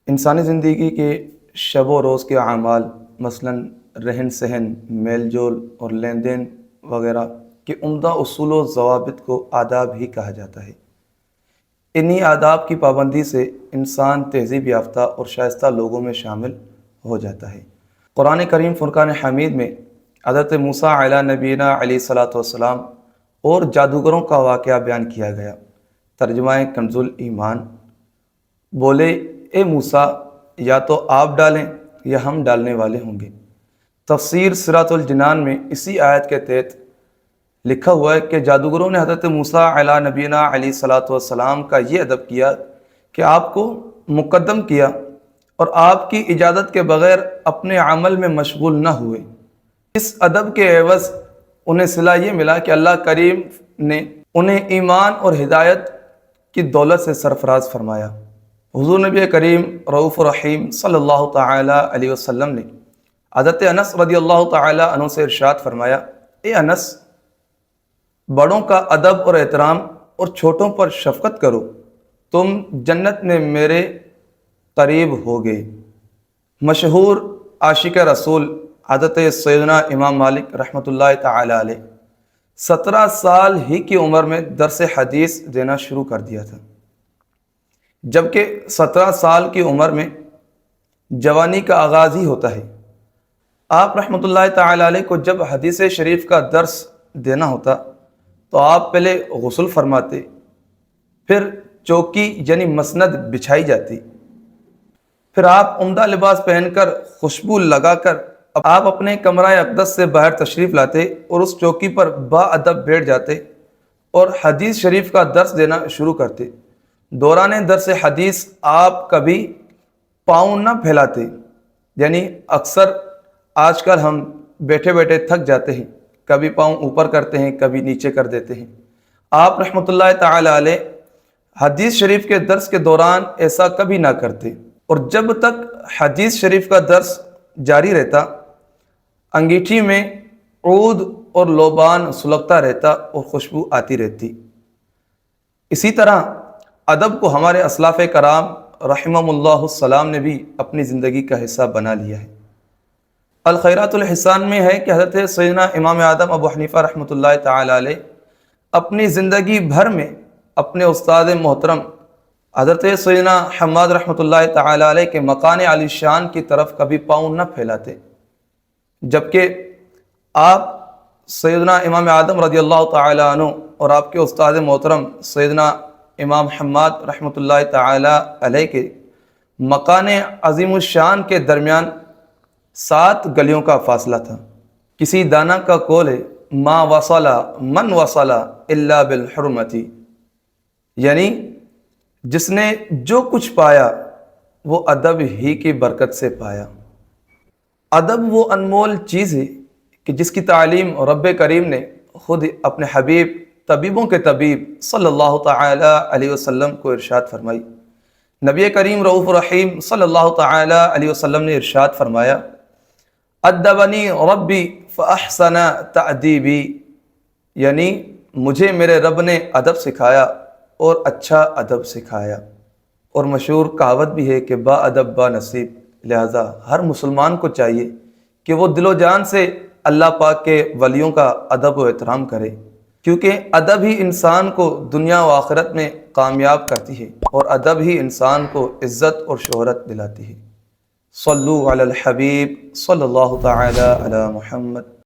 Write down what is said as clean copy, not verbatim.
انسانی زندگی کے شب و روز کے اعمال مثلاً رہن سہن، میل جول اور لین دین وغیرہ کے عمدہ اصول و ضوابط کو آداب ہی کہا جاتا ہے۔ انہی آداب کی پابندی سے انسان تہذیب یافتہ اور شائستہ لوگوں میں شامل ہو جاتا ہے۔ قرآن کریم فرقان حمید میں حضرت موسیٰ علیہ نبینا علیہ الصلاۃ والسلام اور جادوگروں کا واقعہ بیان کیا گیا۔ ترجمہ کنز الایمان: بولے اے موسیٰ، یا تو آپ ڈالیں یا ہم ڈالنے والے ہوں گے۔ تفسیر صراط الجنان میں اسی آیت کے تحت لکھا ہوا ہے کہ جادوگروں نے حضرت موسیٰ علیہ نبینا علیہ الصلاۃ والسلام کا یہ ادب کیا کہ آپ کو مقدم کیا اور آپ کی اجازت کے بغیر اپنے عمل میں مشغول نہ ہوئے۔ اس ادب کے عوض انہیں صلہ یہ ملا کہ اللہ کریم نے انہیں ایمان اور ہدایت کی دولت سے سرفراز فرمایا۔ حضور نبی کریم رؤوف الرحیم صلی اللہ تعالی علیہ وسلم نے حضرت انس رضی اللہ تعالی عنہ سے ارشاد فرمایا: اے انس، بڑوں کا ادب اور احترام اور چھوٹوں پر شفقت کرو، تم جنت میں میرے قریب ہوگے۔ مشہور عاشق رسول حضرت سیدنا امام مالک رحمۃ اللہ تعالی علیہ 17 سال ہی کی عمر میں درس حدیث دینا شروع کر دیا تھا، جبکہ 17 سال کی عمر میں جوانی کا آغاز ہی ہوتا ہے۔ آپ رحمۃ اللہ تعالی علیہ کو جب حدیث شریف کا درس دینا ہوتا تو آپ پہلے غسل فرماتے، پھر چوکی یعنی مسند بچھائی جاتی، پھر آپ عمدہ لباس پہن کر خوشبو لگا کر آپ اپنے کمرہ اقدس سے باہر تشریف لاتے اور اس چوکی پر با ادب بیٹھ جاتے اور حدیث شریف کا درس دینا شروع کرتے۔ دوران درس حدیث آپ کبھی پاؤں نہ پھیلاتے، یعنی اکثر آج کل ہم بیٹھے بیٹھے تھک جاتے ہیں، کبھی پاؤں اوپر کرتے ہیں، کبھی نیچے کر دیتے ہیں۔ آپ رحمۃ اللہ تعالی علیہ حدیث شریف کے درس کے دوران ایسا کبھی نہ کرتے، اور جب تک حدیث شریف کا درس جاری رہتا انگیٹھی میں عود اور لوبان سلگتا رہتا اور خوشبو آتی رہتی۔ اسی طرح ادب کو ہمارے اسلاف کرام رحمہم اللہ السلام نے بھی اپنی زندگی کا حصہ بنا لیا ہے۔ الخیرات الحسان میں ہے کہ حضرت سیدنا امام اعظم ابو حنیفہ رحمۃ اللہ تعالی علیہ اپنی زندگی بھر میں اپنے استاد محترم حضرت سیدنا حماد رحمۃ اللہ تعالی علیہ کے مکان عالی شان کی طرف کبھی پاؤں نہ پھیلاتے، جبکہ آپ سیدنا امام اعظم رضی اللہ تعالی عنہ اور آپ کے استاد محترم سیدنا امام حماد رحمۃ اللہ تعالی علیہ کے مکان عظیم الشان کے درمیان 7 گلیوں کا فاصلہ تھا۔ کسی دانا کا قول ہے: ما وصل من وصل الا بالحرمتی، یعنی جس نے جو کچھ پایا وہ ادب ہی کی برکت سے پایا۔ ادب وہ انمول چیز ہے کہ جس کی تعلیم رب کریم نے خود اپنے حبیب طبیبوں کے طبیب صلی اللہ تعالی علیہ وسلم کو ارشاد فرمائی۔ نبی کریم رؤوف الرحیم صلی اللہ تعالی علیہ وسلم نے ارشاد فرمایا: ادبنی ربی فاحسن تأدیبی، یعنی مجھے میرے رب نے ادب سکھایا اور اچھا ادب سکھایا۔ اور مشہور کہاوت بھی ہے کہ با ادب با نصیب، لہذا ہر مسلمان کو چاہیے کہ وہ دل و جان سے اللہ پاک کے ولیوں کا ادب و احترام کرے، کیونکہ ادب ہی انسان کو دنیا و آخرت میں کامیاب کرتی ہے، اور ادب ہی انسان کو عزت اور شہرت دلاتی ہے۔ صلو علی الحبیب صلی اللہ تعالی علی محمد۔